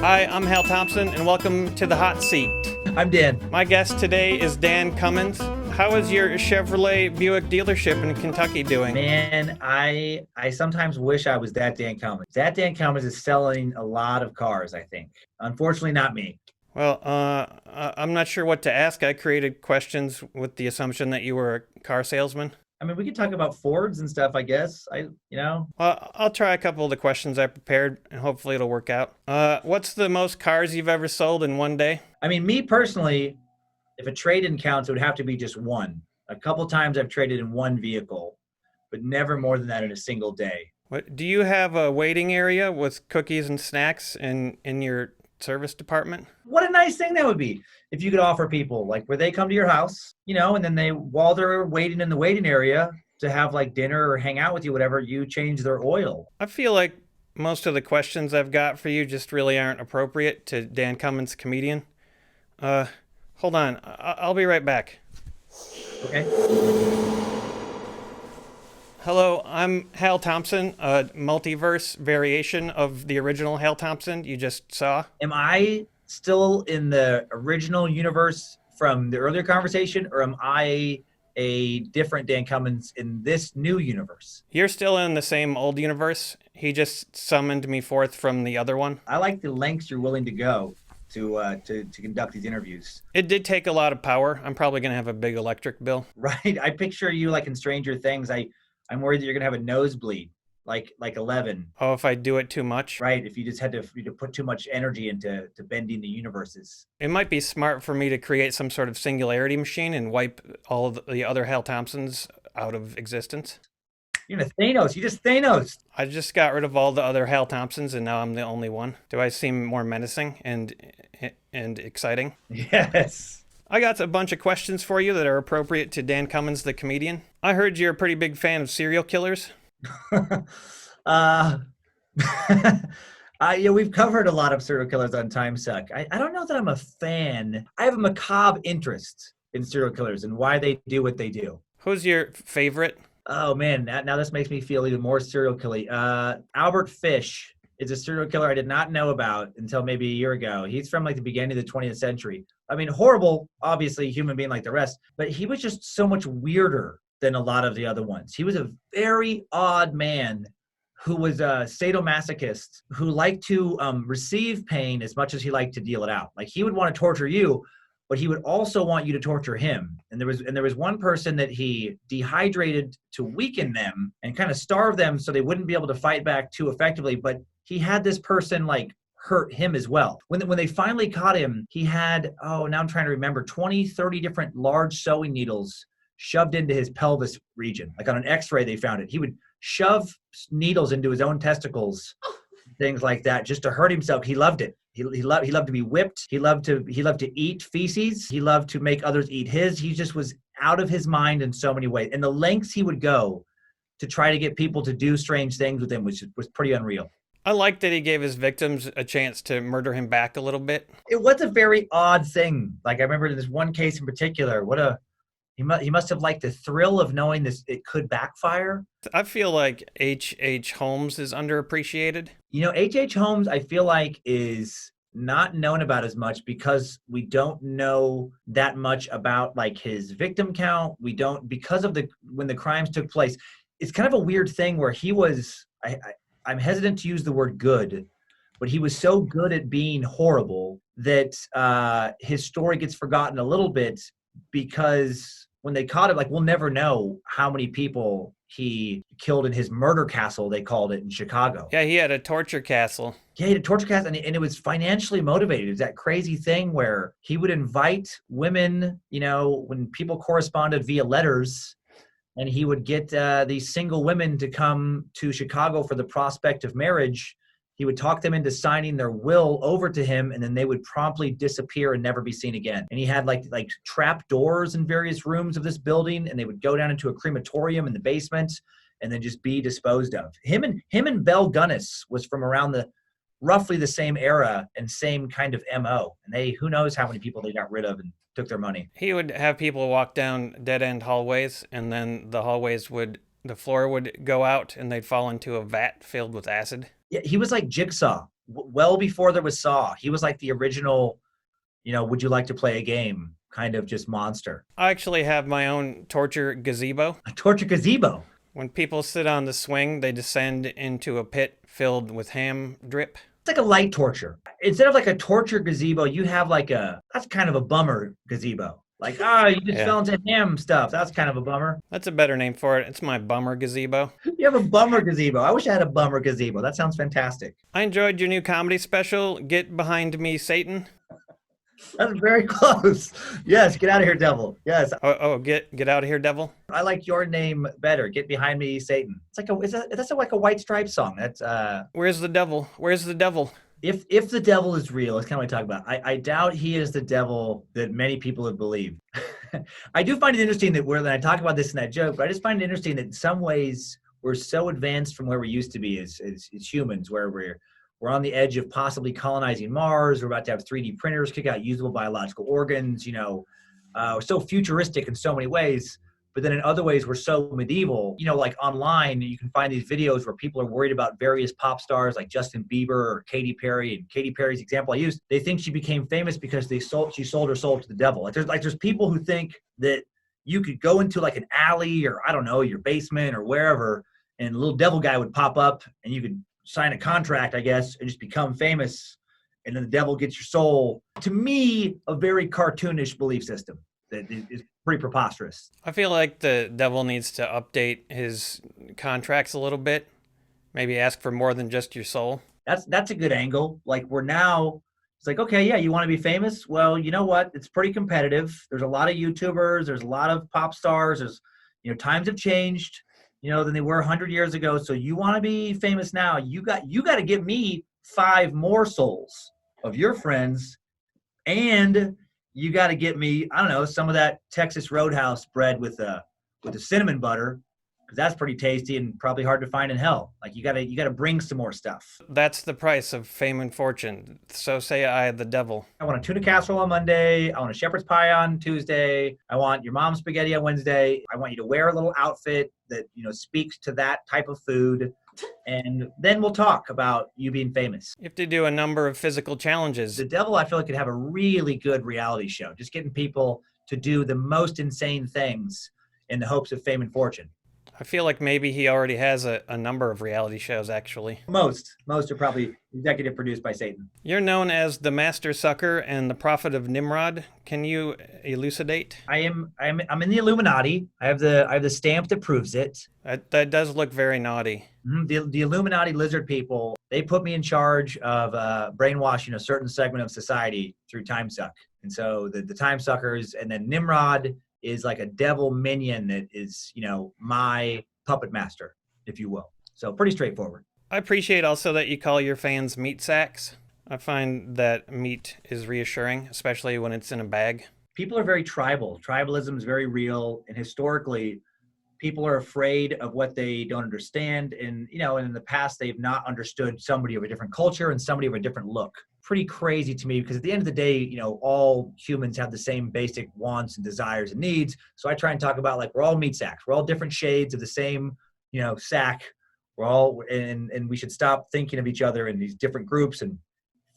Hi, I'm Hal Thompson, and welcome to the Hot Seat. I'm Dan. My guest today is Dan Cummins. How is your Chevrolet Buick dealership in Kentucky doing? Man, I sometimes wish I was that Dan Cummins. That Dan Cummins is selling a lot of cars, I think. Unfortunately, not me. Well, I'm not sure what to ask. I created questions with the assumption that you were a car salesman. I mean, we could talk about Fords and stuff, I guess. Well, I'll try a couple of the questions I prepared, and hopefully it'll work out. What's the most cars you've ever sold in one day? I mean, me personally, if a trade-in counts, it would have to be just one. A couple times I've traded in one vehicle, but never more than that in a single day. Do you have a waiting area with cookies and snacks in your service department? What a nice thing that would be if you could offer people, like, where they come to your house, and then while they're waiting in the waiting area to have like dinner or hang out with you, whatever, you change their oil. I feel like most of the questions I've got for you just really aren't appropriate to Dan Cummins, comedian. Hold on. I'll be right back. Okay. Hello, I'm Hal Thompson, a multiverse variation of the original Hal Thompson you just saw. Am I still in the original universe from the earlier conversation, or am I a different Dan Cummins in this new universe? You're still in the same old universe. He just summoned me forth from the other one. I like the lengths you're willing to go to conduct these interviews. It did take a lot of power. I'm probably going to have a big electric bill. Right. I picture you like in Stranger Things. I'm worried that you're gonna have a nosebleed, like 11. Oh, if I do it too much? Right. If you just had to put too much energy into bending the universes. It might be smart for me to create some sort of singularity machine and wipe all of the other Hal Thompsons out of existence. You're gonna Thanos. You just Thanos. I just got rid of all the other Hal Thompsons, and now I'm the only one. Do I seem more menacing and exciting? Yes. I got a bunch of questions for you that are appropriate to Dan Cummins, the comedian. I heard you're a pretty big fan of serial killers. Yeah, we've covered a lot of serial killers on Time Suck. I don't know that I'm a fan. I have a macabre interest in serial killers and why they do what they do. Who's your favorite? Oh man, now this makes me feel even more serial killy. Albert Fish is a serial killer I did not know about until maybe a year ago. He's from like the beginning of the 20th century. I mean, horrible, obviously human being like the rest, but he was just so much weirder than a lot of the other ones. He was a very odd man who was a sadomasochist who liked to receive pain as much as he liked to deal it out. Like, he would want to torture you, but he would also want you to torture him. And there was one person that he dehydrated to weaken them and kind of starve them so they wouldn't be able to fight back too effectively. But he had this person like hurt him as well. When they finally caught him, he had, now I'm trying to remember, 20, 30 different large sewing needles shoved into his pelvis region. Like on an x-ray, they found it. He would shove needles into his own testicles, things like that, just to hurt himself. He loved it. He loved to be whipped. He loved to eat feces. He loved to make others eat his. He just was out of his mind in so many ways. And the lengths he would go to try to get people to do strange things with him was pretty unreal. I like that he gave his victims a chance to murder him back a little bit. It was a very odd thing. Like, I remember in this one case in particular, he must have liked the thrill of knowing this, it could backfire. I feel like H.H. Holmes is underappreciated. H.H. Holmes, I feel like, is not known about as much because we don't know that much about like his victim count. We don't, because of when the crimes took place. It's kind of a weird thing where he was, I'm hesitant to use the word good, but he was so good at being horrible that his story gets forgotten a little bit, because when they caught him, like, we'll never know how many people he killed in his murder castle, they called it, in Chicago. Yeah, he had a torture castle. Yeah, he had a torture castle, and it was financially motivated. It was that crazy thing where he would invite women, when people corresponded via letters, and he would get these single women to come to Chicago for the prospect of marriage. He would talk them into signing their will over to him, and then they would promptly disappear and never be seen again. And he had like trap doors in various rooms of this building, and they would go down into a crematorium in the basement and then just be disposed of. Him and Belle Gunnis was from around roughly the same era and same kind of MO. And who knows how many people they got rid of and took their money. He would have people walk down dead-end hallways, and then the floor would go out, and they'd fall into a vat filled with acid. Yeah, he was like Jigsaw well before there was Saw. He was like the original, would you like to play a game kind of just monster. I actually have my own torture gazebo. A torture gazebo. When people sit on the swing, they descend into a pit filled with ham drip. It's like a light torture. Instead of like a torture gazebo, you have that's kind of a bummer gazebo. Like, you just fell into ham stuff. That's kind of a bummer. That's a better name for it. It's my bummer gazebo. You have a bummer gazebo. I wish I had a bummer gazebo. That sounds fantastic. I enjoyed your new comedy special, Get Behind Me, Satan. That's very close. Yes, get out of here, devil. Yes. Get out of here, devil. I like your name better. Get behind me, Satan. It's that's like a White Stripes song. That's Where's the devil? Where's the devil? If the devil is real, it's kind of what I talk about. I doubt he is the devil that many people have believed. I do find it interesting that when I talk about this in that joke, but I just find it interesting that in some ways we're so advanced from where we used to be as humans, where we're on the edge of possibly colonizing Mars. We're about to have 3D printers kick out usable biological organs. We're so futuristic in so many ways. But then in other ways, we're so medieval. Like online, you can find these videos where people are worried about various pop stars like Justin Bieber or Katy Perry. And Katy Perry's example I used, they think she became famous because she sold her soul to the devil. There's people who think that you could go into like an alley or, I don't know, your basement or wherever, and a little devil guy would pop up and you could sign a contract, I guess, and just become famous. And then the devil gets your soul. To me, a very cartoonish belief system that is pretty preposterous. I feel like the devil needs to update his contracts a little bit. Maybe ask for more than just your soul. That's a good angle. Like it's like, okay, yeah, you want to be famous? Well, you know what? It's pretty competitive. There's a lot of YouTubers. There's a lot of pop stars. There's, times have changed, than they were 100 years ago. So you want to be famous now. You got to give me 5 more souls of your friends, and you got to get me, I don't know, some of that Texas Roadhouse bread with the cinnamon butter, because that's pretty tasty and probably hard to find in hell. Like you got to bring some more stuff. That's the price of fame and fortune. So say I, the devil. I want a tuna casserole on Monday. I want a shepherd's pie on Tuesday. I want your mom's spaghetti on Wednesday. I want you to wear a little outfit that speaks to that type of food. And then we'll talk about you being famous. You have to do a number of physical challenges. The devil, I feel like, could have a really good reality show, just getting people to do the most insane things in the hopes of fame and fortune. I feel like maybe he already has a number of reality shows, actually. Most are probably executive produced by Satan. You're known as the Master Sucker and the Prophet of Nimrod. Can you elucidate? I'm in the Illuminati. I have the stamp that proves it. That does look very naughty. The Illuminati lizard people, they put me in charge of brainwashing a certain segment of society through time suck. And so the time suckers, and then Nimrod is like a devil minion that is, my puppet master, if you will. So pretty straightforward. I appreciate also that you call your fans meat sacks. I find that meat is reassuring, especially when it's in a bag. People are very tribal. Tribalism is very real. And historically, people are afraid of what they don't understand. And, and in the past, they've not understood somebody of a different culture and somebody of a different look. Pretty crazy to me, because at the end of the day, all humans have the same basic wants and desires and needs. So I try and talk about, like, we're all meat sacks. We're all different shades of the same, sack. We're all, and we should stop thinking of each other in these different groups and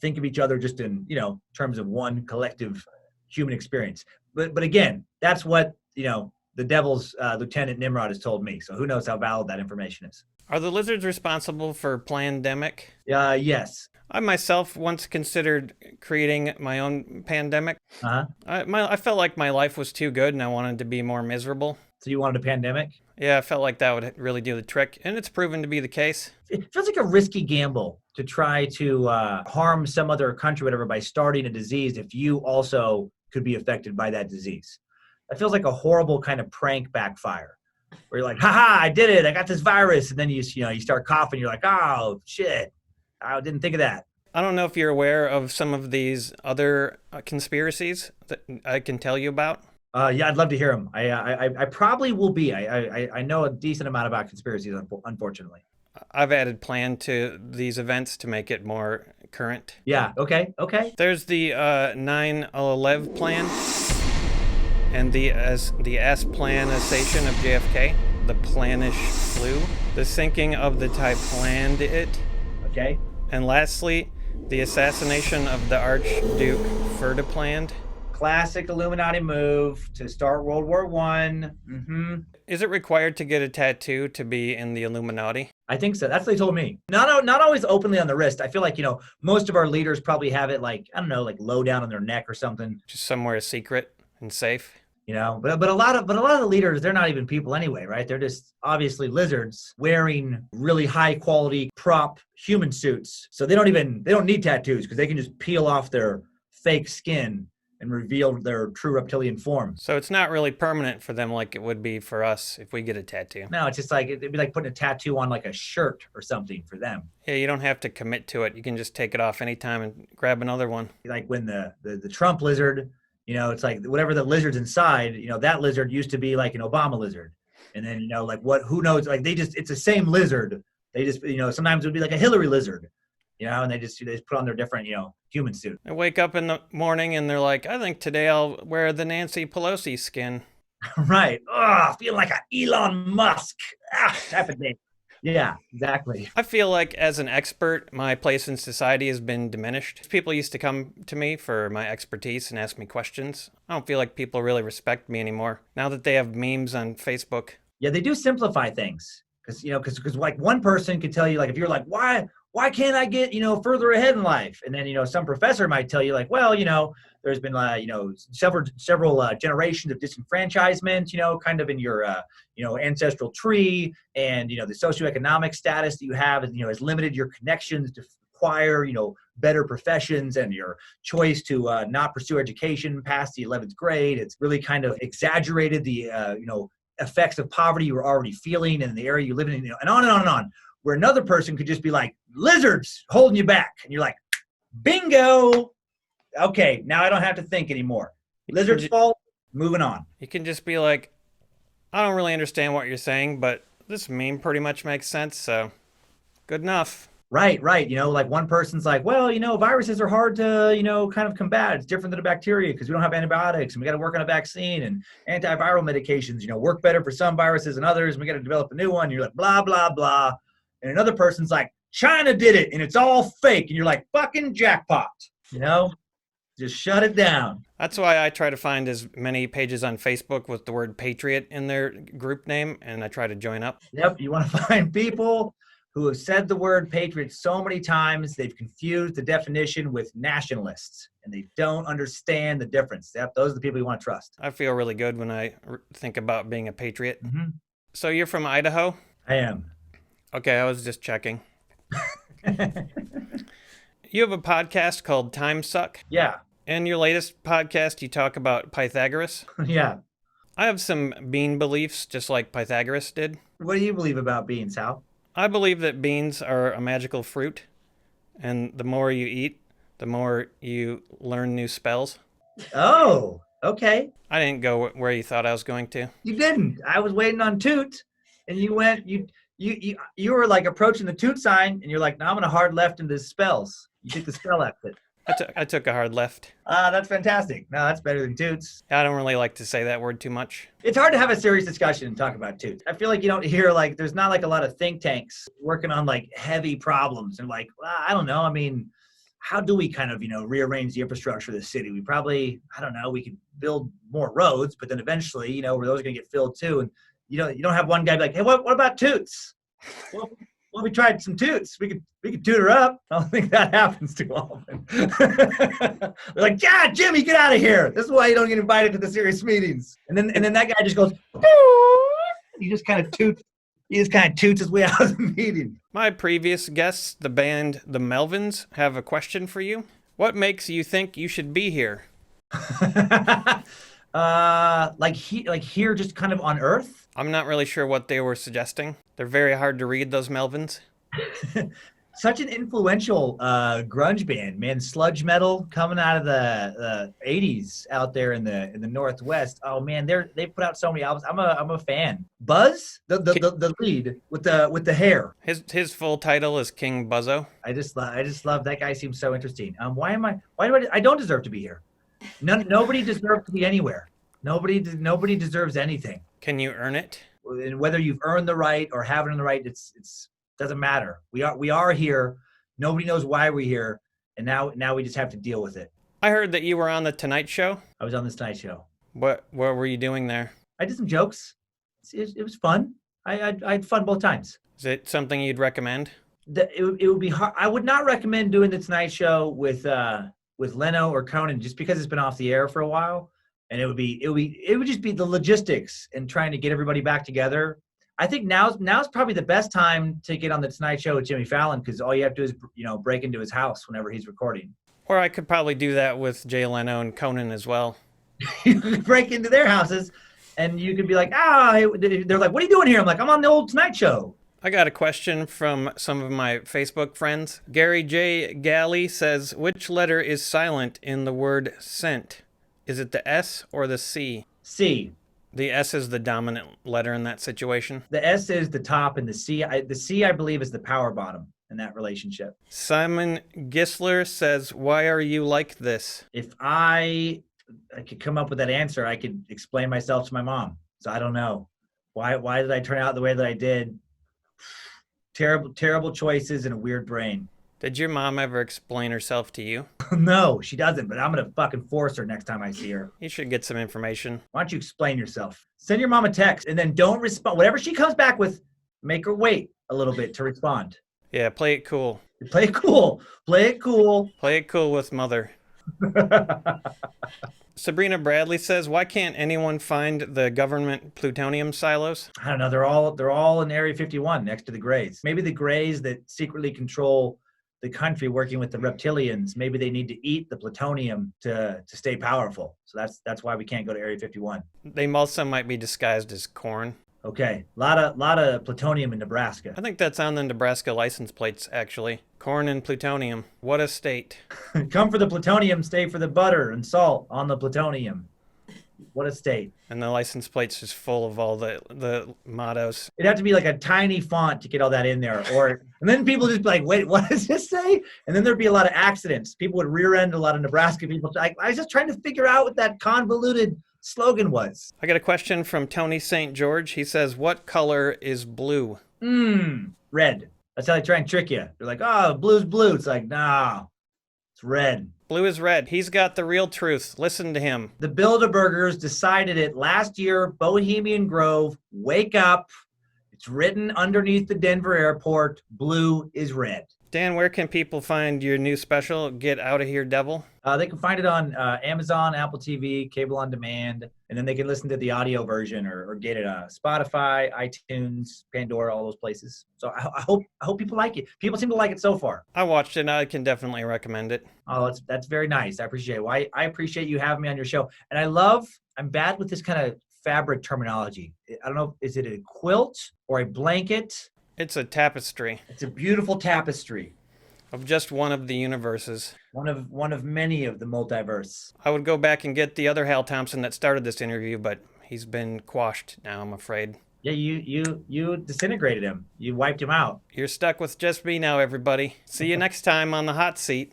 think of each other just in, terms of one collective human experience. But again, that's what, the devil's Lieutenant Nimrod has told me. So who knows how valid that information is. Are the lizards responsible for Plandemic? Yes. I myself once considered creating my own pandemic. Uh-huh. I felt like my life was too good and I wanted to be more miserable. So you wanted a pandemic? Yeah, I felt like that would really do the trick, and it's proven to be the case. It feels like a risky gamble to try to harm some other country, whatever, by starting a disease if you also could be affected by that disease. That feels like a horrible kind of prank backfire, where you're like, haha, I did it, I got this virus, and then you start coughing, you're like, oh, shit. I didn't think of that. I don't know if you're aware of some of these other conspiracies that I can tell you about. Yeah, I'd love to hear them. I probably will be. I know a decent amount about conspiracies, unfortunately. I've added plan to these events to make it more current. Yeah, okay. There's the 9/11 plan and the Asplanization of JFK, the Planish flu, the sinking of the Titanic. Okay. And lastly, The assassination of the Archduke Ferdinand. Classic Illuminati move to start World War One. Is it required to get a tattoo to be in the Illuminati? I think so. That's what they told me. Not always openly on the wrist. I feel like, most of our leaders probably have it like, I don't know, like low down on their neck or something. Just somewhere secret and safe. But a lot of the leaders, they're not even people anyway, right? They're just obviously lizards wearing really high quality prop human suits. So they don't need tattoos because they can just peel off their fake skin and reveal their true reptilian form. So it's not really permanent for them like it would be for us if we get a tattoo. No, it's just like, it'd be like putting a tattoo on like a shirt or something for them. Yeah, you don't have to commit to it. You can just take it off anytime and grab another one. Like when the Trump lizard, it's like whatever the lizard's inside, that lizard used to be like an Obama lizard. And then, who knows, like it's the same lizard. They just, sometimes it would be like a Hillary lizard, and they just put on their different, human suit. I wake up in the morning and they're like, I think today I'll wear the Nancy Pelosi skin. Right. Oh, feeling like a Elon Musk type of day. Yeah, exactly. I feel like as an expert, my place in society has been diminished. People used to come to me for my expertise and ask me questions. I don't feel like people really respect me anymore now that they have memes on Facebook. Yeah, they do simplify things because like one person could tell you, like, if you're like, why can't I get, further ahead in life? And then, some professor might tell you like, well, there's been, several generations of disenfranchisement, kind of in your, ancestral tree. And, the socioeconomic status that you have, has limited your connections to acquire, better professions and your choice to not pursue education past the 11th grade. It's really kind of exaggerated the, effects of poverty you were already feeling in the area you live in, and on and on and on. Where another person could just be like, lizards holding you back. And you're like, bingo. Okay, now I don't have to think anymore. Lizard's fault, moving on. You can just be like, I don't really understand what you're saying, but this meme pretty much makes sense, so good enough. Right. Like one person's like, well, viruses are hard to, kind of combat. It's different than a bacteria because we don't have antibiotics and we got to work on a vaccine, and antiviral medications, work better for some viruses than others. And we got to develop a new one. And you're like, blah, blah, blah. And another person's like, China did it and it's all fake. And you're like, fucking jackpot, just shut it down. That's why I try to find as many pages on Facebook with the word patriot in their group name, and I try to join up. Yep. You want to find people who have said the word patriot so many times, they've confused the definition with nationalists and they don't understand the difference. Yep. Those are the people you want to trust. I feel really good when I think about being a patriot. Mm-hmm. So you're from Idaho? I am. Okay, I was just checking. You have a podcast called Time Suck? Yeah. In your latest podcast, you talk about Pythagoras? Yeah. I have some bean beliefs, just like Pythagoras did. What do you believe about beans, Hal? I believe that beans are a magical fruit, and the more you eat, the more you learn new spells. Oh, okay. I didn't go where you thought I was going to. You didn't. I was waiting on toot, and you went, you were like approaching the toot sign, and you're like, no, I'm going to hard left into spells. You took the spell exit. I took a hard left. That's fantastic. No, that's better than toots. I don't really like to say that word too much. It's hard to have a serious discussion and talk about toots. I feel like you don't hear, like, there's not like a lot of think tanks working on like heavy problems and like, well, I don't know. I mean, how do we kind of, rearrange the infrastructure of the city? We probably, I don't know, we could build more roads, but then eventually, where those are going to get filled too. And you don't have one guy be like, hey, what about toots? Well, we tried some toots. We could toot her up. I don't think that happens too often. They're like, yeah, Jimmy, get out of here. This is why you don't get invited to the serious meetings. And then that guy just goes, he just kind of toots. He just kind of toots his way out of the meeting. My previous guests, the band The Melvins, have a question for you. What makes you think you should be here? Like here, just kind of on Earth. I'm not really sure what they were suggesting. They're very hard to read, those Melvins. Such an influential grunge band, man. Sludge metal coming out of the 80s out there in the Northwest. Oh man, they put out so many albums. I'm a fan. Buzz, the lead with the hair. His full title is King Buzzo. I just love that guy. Seems so interesting. Why do I don't deserve to be here? Nobody deserves to be anywhere. Nobody deserves anything. Can you earn it? And whether you've earned the right or haven't earned the right, it's doesn't matter. We are here. Nobody knows why we're here, and now we just have to deal with it. I heard that you were on the Tonight Show. I was on this Tonight Show. What were you doing there? I did some jokes. It was fun. I had fun both times. Is it something you'd recommend? It would be hard. I would not recommend doing the Tonight Show with Leno or Conan, just because it's been off the air for a while, and it would just be the logistics and trying to get everybody back together. I think now's probably the best time to get on the Tonight Show with Jimmy Fallon, because all you have to do is break into his house whenever he's recording. Or I could probably do that with Jay Leno and Conan as well. You could break into their houses, and you could be like, they're like, what are you doing here? I'm like, I'm on the old Tonight Show. I got a question from some of my Facebook friends. Gary J. Galley says, which letter is silent in the word sent? Is it the S or the C? C. The S is the dominant letter in that situation. The S is the top, and the C, I believe, is the power bottom in that relationship. Simon Gisler says, why are you like this? If I could come up with that answer, I could explain myself to my mom. So I don't know. Why did I turn out the way that I did? Terrible choices and a weird brain. Did your mom ever explain herself to you? No, she doesn't, but I'm going to fucking force her next time I see her. You should get some information. Why don't you explain yourself? Send your mom a text, and then don't respond. Whatever she comes back with, make her wait a little bit to respond. Yeah, play it cool. Play it cool. Play it cool. Play it cool with mother. Sabrina Bradley says, why can't anyone find the government plutonium silos? I don't know. They're all in Area 51 next to the Greys. Maybe the Greys that secretly control the country, working with the reptilians, maybe they need to eat the plutonium to stay powerful. So that's why we can't go to Area 51. They also might be disguised as corn. Okay, lot of plutonium in Nebraska. I think that's on the Nebraska license plates, actually. Corn and plutonium. What a state. Come for the plutonium, stay for the butter and salt on the plutonium. What a state. And the license plate's just full of all the mottos. It'd have to be like a tiny font to get all that in there. And then people just be like, wait, what does this say? And then there'd be a lot of accidents. People would rear end a lot of Nebraska people. I was just trying to figure out what that convoluted slogan was. I got a question from Tony St. George. He says, what color is blue? Red. That's how they try and trick you. They're like, oh, blue's blue. It's like, nah, it's red. Blue is red. He's got the real truth. Listen to him. The Bilderbergers decided it last year. Bohemian Grove, wake up. It's written underneath the Denver airport. Blue is red. Dan, where can people find your new special, Get Out of Here, Devil? They can find it on Amazon, Apple TV, cable on demand, and then they can listen to the audio version or get it on Spotify, iTunes, Pandora, all those places. So I hope people like it. People seem to like it so far. I watched it. I can definitely recommend it. Oh, that's very nice. I appreciate it. Well, I appreciate you having me on your show. And I'm bad with this kind of fabric terminology. I don't know, is it a quilt or a blanket? It's a tapestry. It's a beautiful tapestry. Of just one of the universes. One of many of the multiverse. I would go back and get the other Hal Thompson that started this interview, but he's been quashed now, I'm afraid. Yeah, you disintegrated him. You wiped him out. You're stuck with just me now, everybody. See you next time on the hot seat.